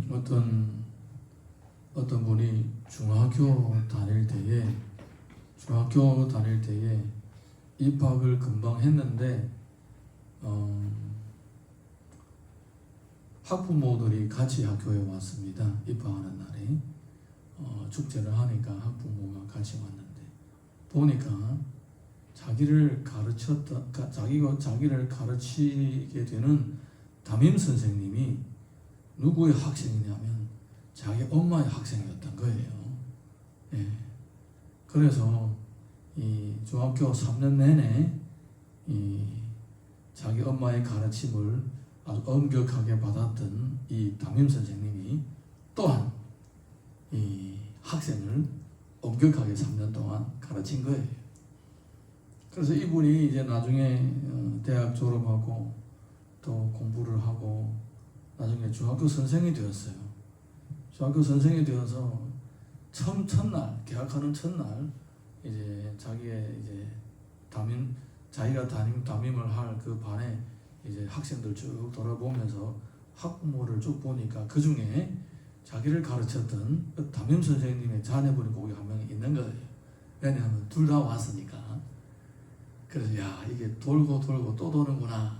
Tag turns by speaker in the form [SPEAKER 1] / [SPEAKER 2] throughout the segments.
[SPEAKER 1] 어떤 분이 중학교 다닐 때에 입학을 금방 했는데 학부모들이 같이 학교에 왔습니다. 입학하는 날에 축제를 하니까 학부모가 같이 왔는데 보니까 자기를 가르치게 되는 담임 선생님이 누구의 학생이냐면 자기 엄마의 학생이었던 거예요. 예. 그래서 이 중학교 3년 내내 자기 엄마의 가르침을 아주 엄격하게 받았던 이 담임 선생님이 또한 이 학생을 엄격하게 3년 동안 가르친 거예요. 그래서 이분이 이제 나중에 대학 졸업하고 또 공부를 하고 나중에 중학교 선생이 되었어요. 중학교 선생이 되어서 첫날 개학하는 첫날 이제 자기가 담임을 할 그 반에 이제 학생들 쭉 돌아보면서 학부모를 쭉 보니까 그 중에 자기를 가르쳤던 그 담임 선생님의 자녀분이 거기 한 명이 있는 거예요. 왜냐하면 둘 다 왔으니까. 그래서 야, 이게 돌고 돌고 또 도는구나.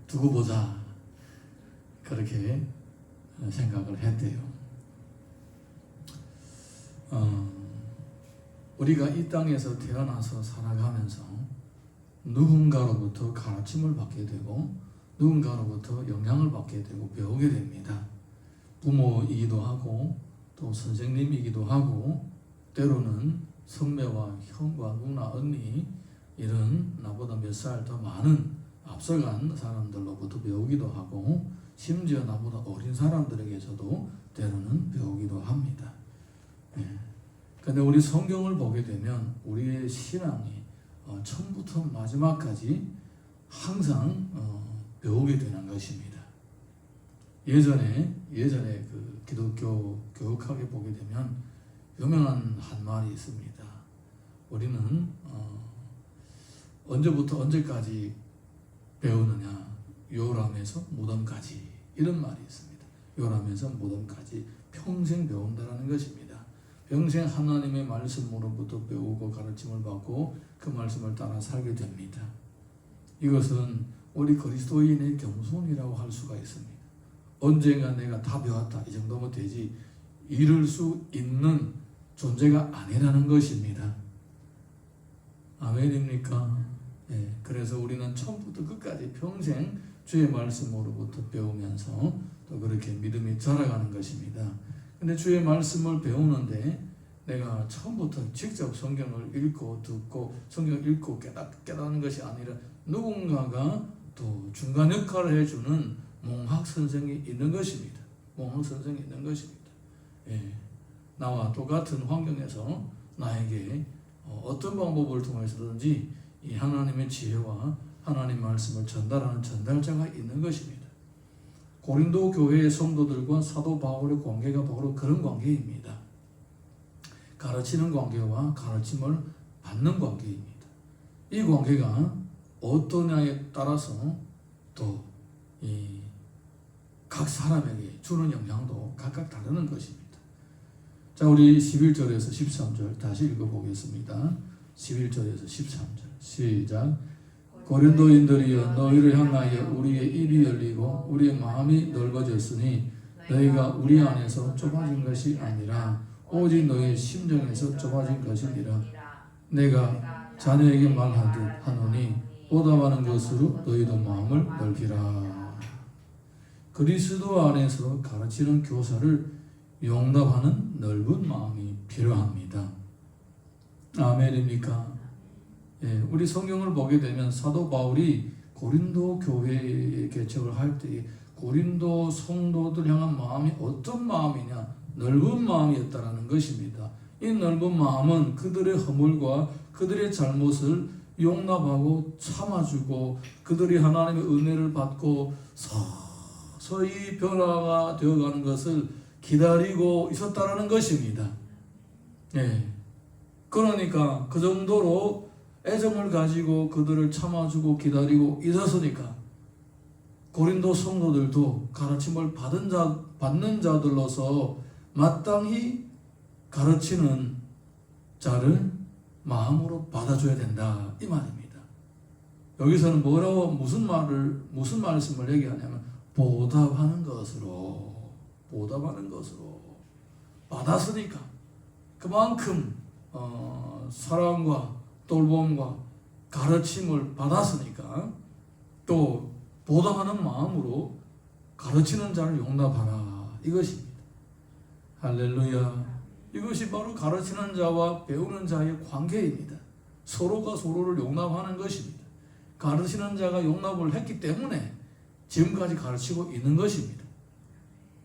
[SPEAKER 1] 두고 보자. 그렇게 생각을 했대요. 우리가 이 땅에서 태어나서 살아가면서 누군가로부터 가르침을 받게 되고 누군가로부터 영향을 받게 되고 배우게 됩니다. 부모이기도 하고 또 선생님이기도 하고 때로는 선배와 형과 누나 언니 이런 나보다 몇 살 더 많은 앞서간 사람들로부터 배우기도 하고 심지어 나보다 어린 사람들에게서도 때로는 배우기도 합니다. 그런데 우리 성경을 보게 되면 우리의 신앙이 처음부터 마지막까지 항상 배우게 되는 것입니다. 예전에 그 기독교 교육학에 보게 되면 유명한 한 말이 있습니다. 우리는 언제부터 언제까지 배우느냐? 요람에서 무덤까지, 이런 말이 있습니다. 요람에서 무덤까지 평생 배운다라는 것입니다. 평생 하나님의 말씀으로부터 배우고 가르침을 받고 그 말씀을 따라 살게 됩니다. 이것은 우리 그리스도인의 겸손이라고 할 수가 있습니다. 언젠가 내가 다 배웠다 이 정도면 되지 이룰 수 있는 존재가 아니라는 것입니다. 아멘입니까? 예, 그래서 우리는 처음부터 끝까지 평생 주의 말씀으로부터 배우면서 또 그렇게 믿음이 자라가는 것입니다. 근데 주의 말씀을 배우는데 내가 처음부터 직접 성경을 읽고 듣고 성경을 읽고 깨닫는 것이 아니라 누군가가 또 중간 역할을 해주는 몽학 선생이 있는 것입니다. 몽학 선생이 있는 것입니다. 예, 나와 똑같은 환경에서 나에게 어떤 방법을 통해서든지 이 하나님의 지혜와 하나님 말씀을 전달하는 전달자가 있는 것입니다. 고린도 교회의 성도들과 사도 바울의 관계가 바로 그런 관계입니다. 가르치는 관계와 가르침을 받는 관계입니다. 이 관계가 어떠냐에 따라서 또 각 사람에게 주는 영향도 각각 다르는 것입니다. 자, 우리 11절에서 13절 다시 읽어보겠습니다. 11절에서 13절 시작. 고린도인들이여 너희를 향하여 우리의 입이 열리고 우리의 마음이 넓어졌으니 너희가 우리 안에서 좁아진 것이 아니라 오직 너희의 심정에서 좁아진 것이니라. 내가 자녀에게 말하듯 하노니 보답하는 것으로 너희도 마음을 넓히라. 그리스도 안에서 가르치는 교사를 용납하는 넓은 마음이 필요합니다. 아멘입니까? 예, 우리 성경을 보게 되면 사도 바울이 고린도 교회에 개척을 할 때 고린도 성도들 향한 마음이 어떤 마음이냐? 넓은 마음이었다라는 것입니다. 이 넓은 마음은 그들의 허물과 그들의 잘못을 용납하고 참아주고 그들이 하나님의 은혜를 받고 서서히 변화가 되어가는 것을 기다리고 있었다라는 것입니다. 예. 그러니까 그 정도로 애정을 가지고 그들을 참아주고 기다리고 있었으니까 고린도 성도들도 가르침을 받는 자들로서 마땅히 가르치는 자를 마음으로 받아줘야 된다 이 말입니다. 여기서는 무슨 말씀을 얘기하냐면 보답하는 것으로 받았으니까 그만큼 사랑과 돌봄과 가르침을 받았으니까 또 보답하는 마음으로 가르치는 자를 용납하라 이것입니다. 할렐루야. 이것이 바로 가르치는 자와 배우는 자의 관계입니다. 서로가 서로를 용납하는 것입니다. 가르치는 자가 용납을 했기 때문에 지금까지 가르치고 있는 것입니다.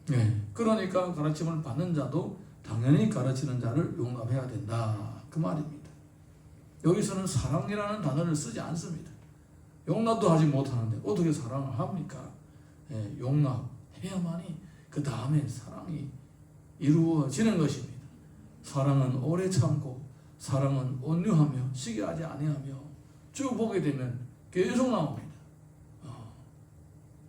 [SPEAKER 1] 네. 그러니까 가르침을 받는 자도 당연히 가르치는 자를 용납해야 된다 그 말입니다. 여기서는 사랑이라는 단어를 쓰지 않습니다. 용납도 하지 못하는데 어떻게 사랑을 합니까? 예, 용납해야만이 그 다음에 사랑이 이루어지는 것입니다. 사랑은 오래 참고 사랑은 온유하며 시기하지 아니하며 쭉 보게 되면 계속 나옵니다.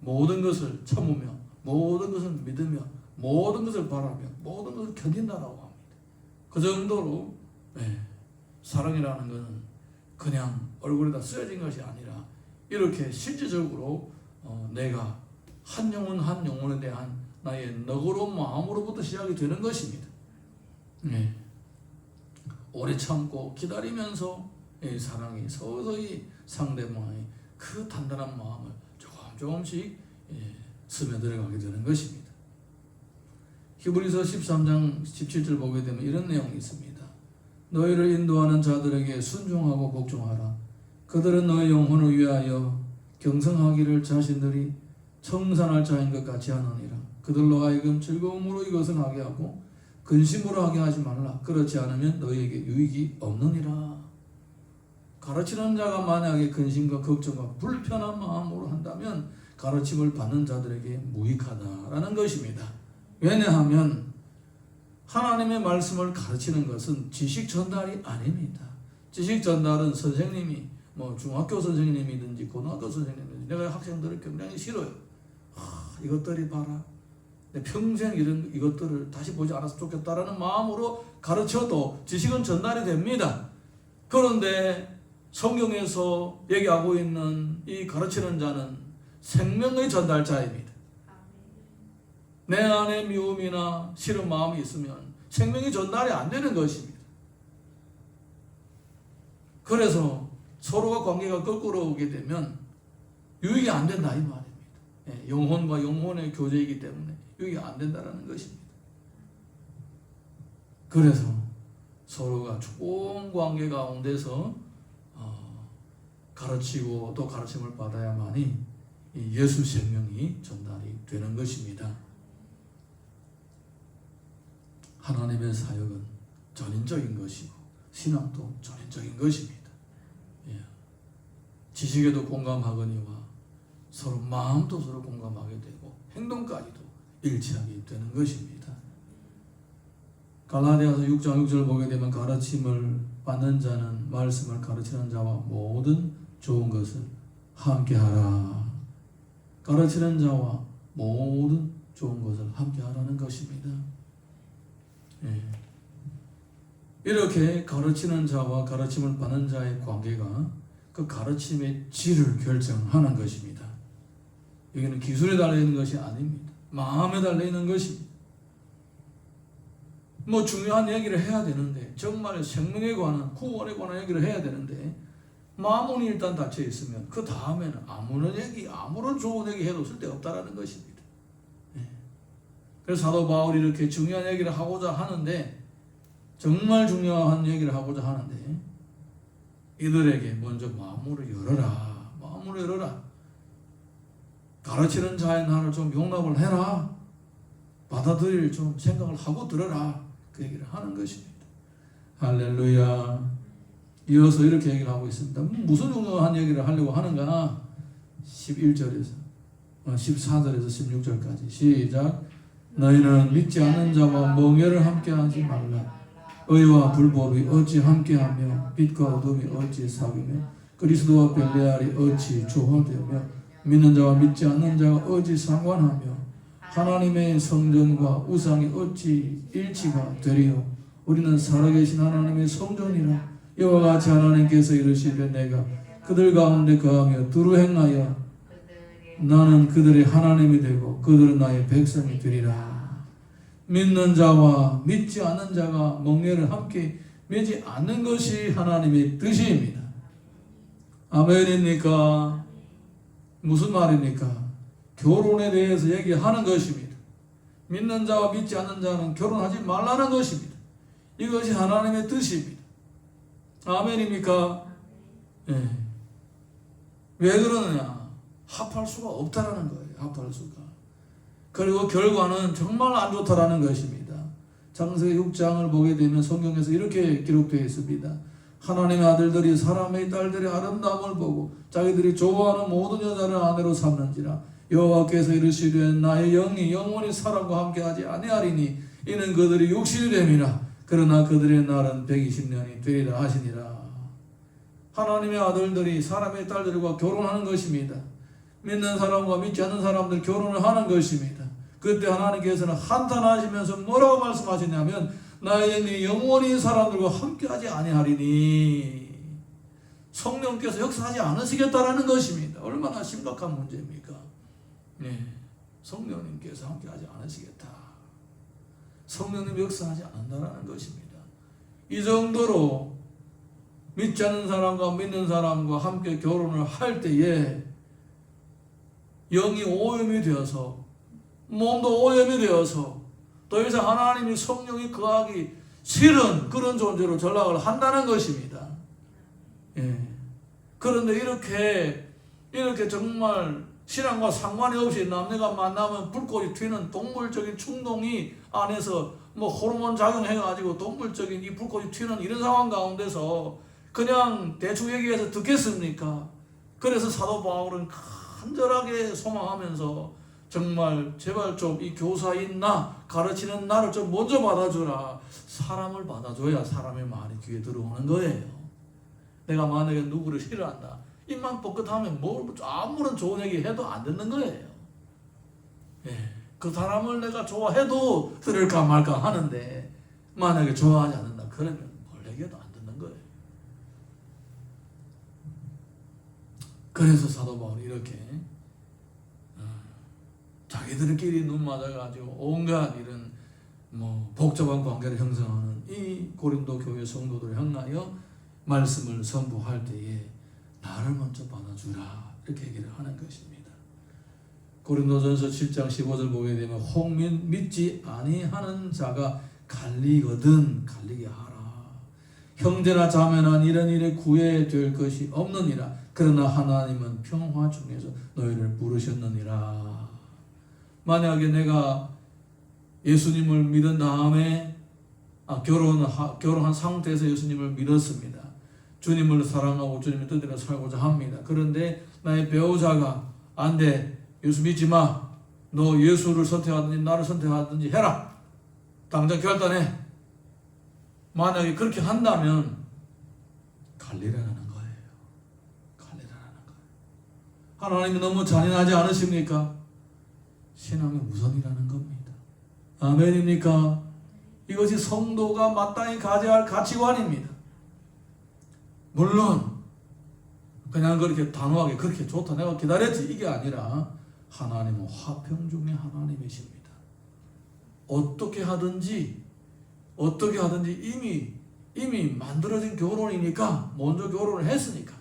[SPEAKER 1] 모든 것을 참으며 모든 것을 믿으며 모든 것을 바라며 모든 것을 견딘다라고 합니다. 그 정도로 사랑이라는 것은 그냥 얼굴에다 쓰여진 것이 아니라 이렇게 실제적으로 내가 한 영혼에 대한 나의 너그러운 마음으로부터 시작이 되는 것입니다. 오래 참고 기다리면서 사랑이 서서히 상대방의 그 단단한 마음을 조금씩 스며들어가게 되는 것입니다. 히브리서 13장 17절 보게 되면 이런 내용이 있습니다. 너희를 인도하는 자들에게 순종하고 복종하라. 그들은 너희 영혼을 위하여 경성하기를 자신들이 청산할 자인 것 같이 하느니라. 그들로 하여금 즐거움으로 이것을 하게 하고 근심으로 하게 하지 말라. 그렇지 않으면 너희에게 유익이 없느니라. 가르치는 자가 만약에 근심과 걱정과 불편한 마음으로 한다면 가르침을 받는 자들에게 무익하다라는 것입니다. 왜냐하면 하나님의 말씀을 가르치는 것은 지식 전달이 아닙니다. 지식 전달은 선생님이 중학교 선생님이든지 고등학교 선생님이든지 내가 학생들을 굉장히 싫어요. 이것들이 봐라. 내 평생 이것들을 다시 보지 않았으면 좋겠다라는 마음으로 가르쳐도 지식은 전달이 됩니다. 그런데 성경에서 얘기하고 있는 이 가르치는 자는 생명의 전달자입니다. 내 안에 미움이나 싫은 마음이 있으면 생명이 전달이 안 되는 것입니다. 그래서 서로가 관계가 거꾸로 오게 되면 유익이 안 된다 이 말입니다. 영혼과 영혼의 교제이기 때문에 유익이 안 된다는 것입니다. 그래서 서로가 좋은 관계 가운데서 가르치고 또 가르침을 받아야만이 예수 생명이 전달이 되는 것입니다. 하나님의 사역은 전인적인 것이고 신앙도 전인적인 것입니다. 지식에도 공감하거니와 서로 마음도 서로 공감하게 되고 행동까지도 일치하게 되는 것입니다. 갈라디아서 6장 6절 보게 되면 가르침을 받는 자는 말씀을 가르치는 자와 모든 좋은 것을 함께하라. 가르치는 자와 모든 좋은 것을 함께하라는 것입니다. 이렇게 가르치는 자와 가르침을 받는 자의 관계가 그 가르침의 질을 결정하는 것입니다. 여기는 기술에 달려있는 것이 아닙니다. 마음에 달려있는 것입니다. 중요한 얘기를 해야 되는데 정말 생명에 관한 구원에 관한 얘기를 해야 되는데 마음이 일단 닫혀 있으면 그 다음에는 아무런 좋은 얘기 해도 쓸데없다라는 것입니다. 그래서 사도 바울이 이렇게 중요한 얘기를 하고자 하는데 정말 중요한 얘기를 하고자 하는데 이들에게 먼저 마음으로 열어라. 가르치는 자의 나를 좀 용납을 해라. 받아들일 좀 생각을 하고 들어라. 그 얘기를 하는 것입니다. 할렐루야. 이어서 이렇게 얘기를 하고 있습니다. 무슨 중요한 얘기를 하려고 하는가? 11절에서 14절에서 16절까지 시작. 너희는 믿지 않는 자와 멍에를 함께하지 말라. 의와 불법이 어찌 함께하며 빛과 어둠이 어찌 사귀며 그리스도와 벨레알이 어찌 조화되며 믿는 자와 믿지 않는 자가 어찌 상관하며 하나님의 성전과 우상이 어찌 일치가 되리요. 우리는 살아계신 하나님의 성전이라. 이와 같이 하나님께서 이르시되 내가 그들 가운데 거하며 두루 행하여 나는 그들의 하나님이 되고 그들은 나의 백성이 되리라. 믿는 자와 믿지 않는 자가 멍에를 함께 매지 않는 것이 하나님의 뜻입니다. 아멘입니까? 무슨 말입니까? 결혼에 대해서 얘기하는 것입니다. 믿는 자와 믿지 않는 자는 결혼하지 말라는 것입니다. 이것이 하나님의 뜻입니다. 아멘입니까? 예. 왜 그러느냐? 합할 수가 없다라는 거예요. 합할 수가. 그리고 결과는 정말 안 좋다라는 것입니다. 창세기 6장을 보게 되면 성경에서 이렇게 기록되어 있습니다. 하나님의 아들들이 사람의 딸들의 아름다움을 보고 자기들이 좋아하는 모든 여자를 아내로 삼는지라. 여호와께서 이르시되 나의 영이 영원히 사람과 함께하지 아니하리니 이는 그들이 육신이 됨이라. 그러나 그들의 날은 120년이 되리라 하시니라. 하나님의 아들들이 사람의 딸들과 결혼하는 것입니다. 믿는 사람과 믿지 않는 사람들 결혼을 하는 것입니다. 그때 하나님께서는 한탄하시면서 뭐라고 말씀하시냐면 나의 영이 영원히 사람들과 함께하지 아니하리니 성령께서 역사하지 않으시겠다라는 것입니다. 얼마나 심각한 문제입니까? 네, 성령님께서 함께하지 않으시겠다. 성령님 역사하지 않는다라는 것입니다. 이 정도로 믿지 않는 사람과 믿는 사람과 함께 결혼을 할 때에 영이 오염이 되어서 몸도 오염이 되어서 더 이상 하나님이 성령이 거하기 싫은 그런 존재로 전락을 한다는 것입니다. 예. 그런데 이렇게 정말 신앙과 상관이 없이 남녀가 만나면 불꽃이 튀는 동물적인 충동이 안에서 호르몬 작용해가지고 동물적인 이 불꽃이 튀는 이런 상황 가운데서 그냥 대충 얘기해서 듣겠습니까? 그래서 사도 바울은 간절하게 소망하면서 정말 제발 좀 이 교사인 나, 가르치는 나를 좀 먼저 받아주라. 사람을 받아줘야 사람의 말이 귀에 들어오는 거예요. 내가 만약에 누구를 싫어한다. 입만 뻗긋하면 아무런 좋은 얘기 해도 안 듣는 거예요. 예, 그 사람을 내가 좋아해도 들을까 말까 하는데 만약에 좋아하지 않는다. 그러면 뭘 얘기해도 안 듣는 거예요. 그래서 사도 바울이 이렇게 자기들끼리 눈 맞아가지고 온갖 이런 복잡한 관계를 형성하는 이 고린도 교회 성도들을 향하여 말씀을 선포할 때에 나를 먼저 받아주라 이렇게 얘기를 하는 것입니다. 고린도전서 7장 15절 보게 되면 혹 믿지 아니하는 자가 갈리거든 갈리게 하라. 형제나 자매나 이런 일에 구애될 것이 없느니라. 그러나 하나님은 평화 중에서 너희를 부르셨느니라. 만약에 내가 예수님을 믿은 다음에 결혼한 상태에서 예수님을 믿었습니다. 주님을 사랑하고 주님의 뜻대로 살고자 합니다. 그런데 나의 배우자가 안 돼. 예수 믿지 마. 너 예수를 선택하든지 나를 선택하든지 해라. 당장 결단해. 만약에 그렇게 한다면 갈리라는 거예요. 갈리라는 거예요. 하나님이 너무 잔인하지 않으십니까? 신앙의 우선이라는 겁니다. 아멘입니까? 이것이 성도가 마땅히 가져야 할 가치관입니다. 물론 그냥 그렇게 단호하게 그렇게 좋다 내가 기다렸지 이게 아니라 하나님은 화평 중에 하나님이십니다. 어떻게 하든지 이미 만들어진 결혼이니까 먼저 결혼을 했으니까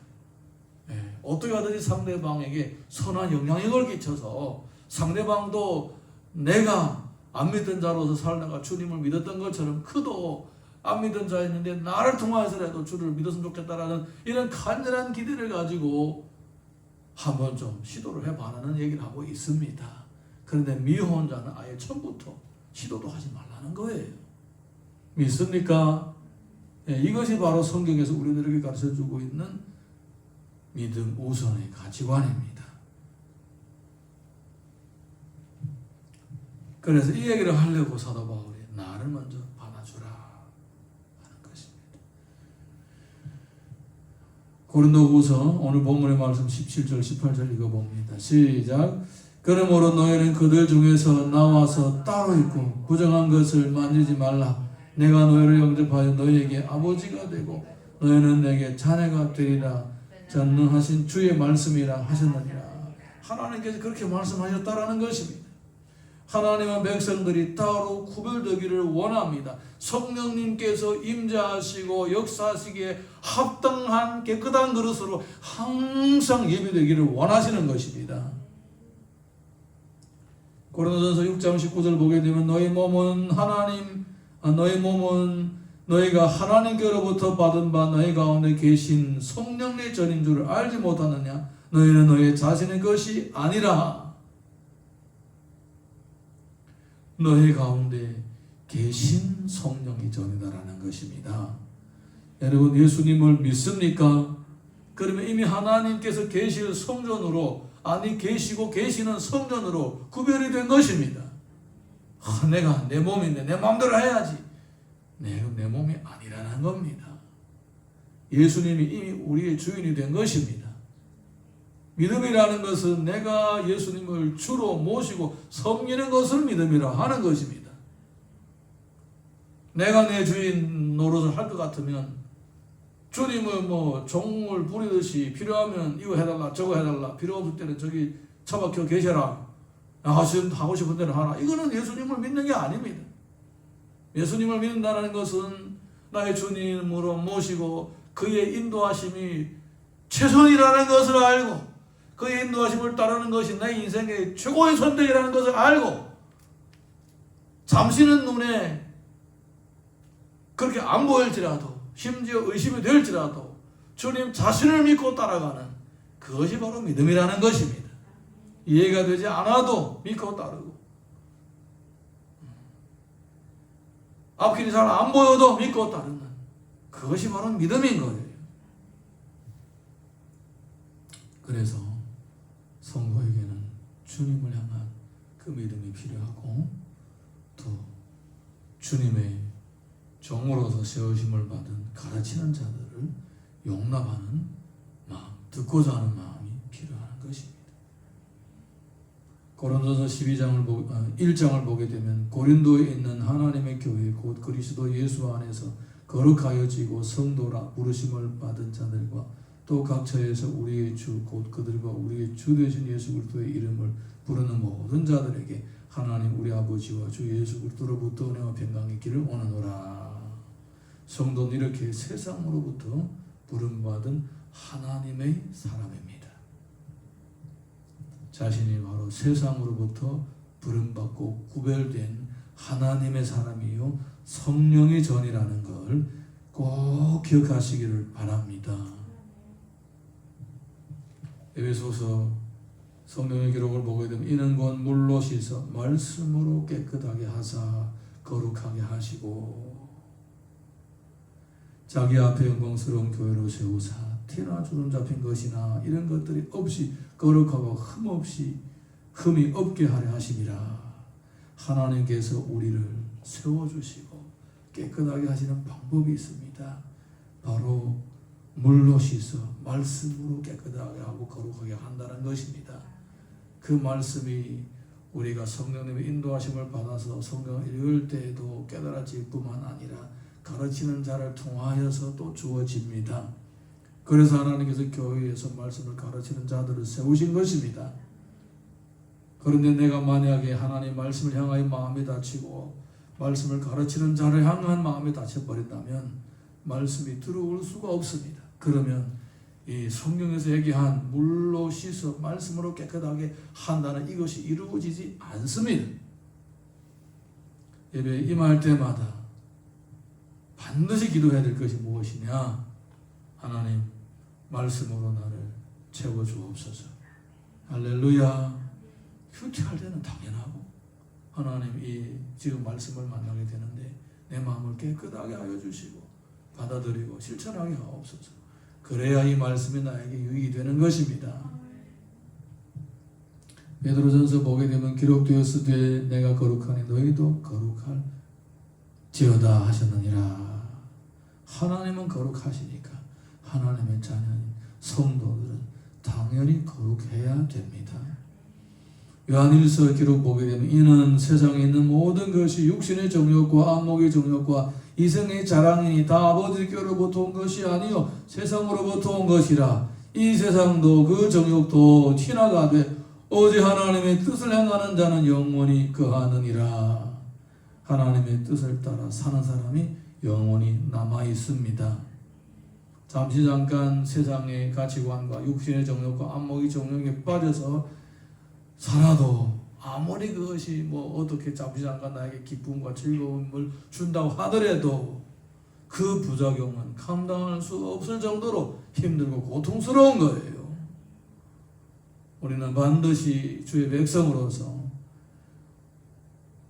[SPEAKER 1] 어떻게 하든지 상대방에게 선한 영향력을 끼쳐서 상대방도 내가 안 믿던 자로서 살다가 주님을 믿었던 것처럼 그도 안 믿던 자였는데 나를 통하여서라도 주를 믿었으면 좋겠다라는 이런 간절한 기대를 가지고 한번 좀 시도를 해봐라는 얘기를 하고 있습니다. 그런데 미혼자는 아예 처음부터 시도도 하지 말라는 거예요. 믿습니까? 이것이 바로 성경에서 우리들에게 가르쳐주고 있는 믿음 우선의 가치관입니다. 그래서 이 얘기를 하려고 사도 바울이 나를 먼저 받아주라 하는 것입니다. 고린도후서 오늘 본문의 말씀 17절 18절 읽어봅니다. 시작. 그러므로 너희는 그들 중에서 나와서 따로 있고 부정한 것을 만지지 말라. 내가 너희를 영접하여 너희에게 아버지가 되고 너희는 내게 자녀가 되리라. 전능하신 주의 말씀이라 하셨느니라. 하나님께서 그렇게 말씀하셨다라는 것입니다. 하나님의 백성들이 따로 구별되기를 원합니다. 성령님께서 임재하시고 역사하시기에 합당한 깨끗한 그릇으로 항상 예배되기를 원하시는 것입니다. 고린도전서 6장 19절 보게 되면 너희 몸은 너희가 하나님께로부터 받은 바 너희 가운데 계신 성령의 전인 줄을 알지 못하느냐? 너희는 너희 자신의 것이 아니라 너희 가운데 계신 성령이 전이다라는 것입니다. 여러분 예수님을 믿습니까? 그러면 이미 하나님께서 계실 성전으로 계시고 계시는 성전으로 구별이 된 것입니다. 내가 내 몸인데 내 마음대로 해야지. 내 몸이 아니라는 겁니다. 예수님이 이미 우리의 주인이 된 것입니다. 믿음이라는 것은 내가 예수님을 주로 모시고 섬기는 것을 믿음이라 하는 것입니다. 내가 내 주인 노릇을 할 것 같으면 주님을 종을 부리듯이 필요하면 이거 해달라 저거 해달라, 필요 없을 때는 저기 처박혀 계셔라, 하고 싶은 대로 하라. 이거는 예수님을 믿는 게 아닙니다. 예수님을 믿는다는 것은 나의 주님으로 모시고 그의 인도하심이 최선이라는 것을 알고 그의 인도하심을 따르는 것이 내 인생의 최고의 선택이라는 것을 알고 잠시는 눈에 그렇게 안 보일지라도 심지어 의심이 될지라도 주님 자신을 믿고 따라가는 그것이 바로 믿음이라는 것입니다. 이해가 되지 않아도 믿고 따르고 앞길이 잘 안 보여도 믿고 따르는 그것이 바로 믿음인 거예요. 그래서 성도에게는 주님을 향한 그 믿음이 필요하고 또 주님의 종으로서 세우심을 받은 가르치는 자들을 용납하는 마음, 듣고자 하는 마음이 필요한 것입니다. 고린도서 1장을 보게 되면 고린도에 있는 하나님의 교회 곧 그리스도 예수 안에서 거룩하여지고 성도라 부르심을 받은 자들과 또 각처에서 우리의 주 곧 그들과 우리의 주 되신 예수 그리스도의 이름을 부르는 모든 자들에게 하나님 우리 아버지와 주 예수 그리스도로부터 은혜와 평강이 있기를 원하노라. 성도는 이렇게 세상으로부터 부름받은 하나님의 사람입니다. 자신이 바로 세상으로부터 부름받고 구별된 하나님의 사람이요 성령의 전이라는 걸 꼭 기억하시기를 바랍니다. 에베소서 성령의 기록을 보게 되면 이는 곧 물로 씻어 말씀으로 깨끗하게 하사 거룩하게 하시고 자기 앞에 영광스러운 교회로 세우사 티나 주름 잡힌 것이나 이런 것들이 없이 거룩하고 흠이 없게 하려 하심이라. 하나님께서 우리를 세워주시고 깨끗하게 하시는 방법이 있습니다. 바로 물로 씻어 말씀으로 깨끗하게 하고 거룩하게 한다는 것입니다. 그 말씀이 우리가 성령님의 인도하심을 받아서 성경을 읽을 때에도 깨달아질 뿐만 아니라 가르치는 자를 통하여서 또 주어집니다. 그래서 하나님께서 교회에서 말씀을 가르치는 자들을 세우신 것입니다. 그런데 내가 만약에 하나님 말씀을 향하여 마음이 닫히고 말씀을 가르치는 자를 향한 마음이 닫혀버린다면 말씀이 들어올 수가 없습니다. 그러면 이 성경에서 얘기한 물로 씻어 말씀으로 깨끗하게 한다는 이것이 이루어지지 않습니다. 예배에 임할 때마다 반드시 기도해야 될 것이 무엇이냐? 하나님 말씀으로 나를 채워주옵소서. 할렐루야. 그렇게 할 때는 당연하고 하나님 이 지금 말씀을 만나게 되는데 내 마음을 깨끗하게 하여 주시고 받아들이고 실천하게 하옵소서. 그래야 이 말씀이 나에게 유익이 되는 것입니다. 베드로전서 보게 되면 기록되었으되 내가 거룩하니 너희도 거룩할지어다 하셨느니라. 하나님은 거룩하시니까 하나님의 자녀인 성도들은 당연히 거룩해야 됩니다. 요한일서 기록 보게 되면 이는 세상에 있는 모든 것이 육신의 정욕과 안목의 정욕과 이생의 자랑이니 다 아버지께로부터 온 것이 아니요 세상으로부터 온 것이라. 이 세상도 그 정욕도 티나가되 오직 하나님의 뜻을 행하는 자는 영원히 거하느니라. 하나님의 뜻을 따라 사는 사람이 영원히 남아 있습니다. 잠시 잠깐 세상의 가치관과 육신의 정욕과 안목의 정욕에 빠져서 살아도 아무리 그것이 어떻게 잠시 잠깐 나에게 기쁨과 즐거움을 준다고 하더라도 그 부작용은 감당할 수 없을 정도로 힘들고 고통스러운 거예요. 우리는 반드시 주의 백성으로서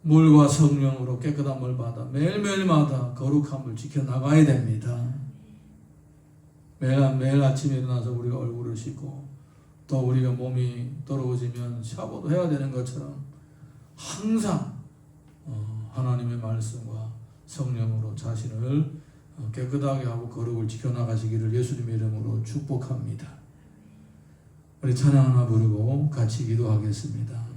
[SPEAKER 1] 물과 성령으로 깨끗함을 받아 매일매일마다 거룩함을 지켜나가야 됩니다. 매일 아침에 일어나서 우리가 얼굴을 씻고 또 우리가 몸이 더러워지면 샤워도 해야 되는 것처럼 항상 하나님의 말씀과 성령으로 자신을 깨끗하게 하고 거룩을 지켜나가시기를 예수님의 이름으로 축복합니다. 우리 찬양 하나 부르고 같이 기도하겠습니다.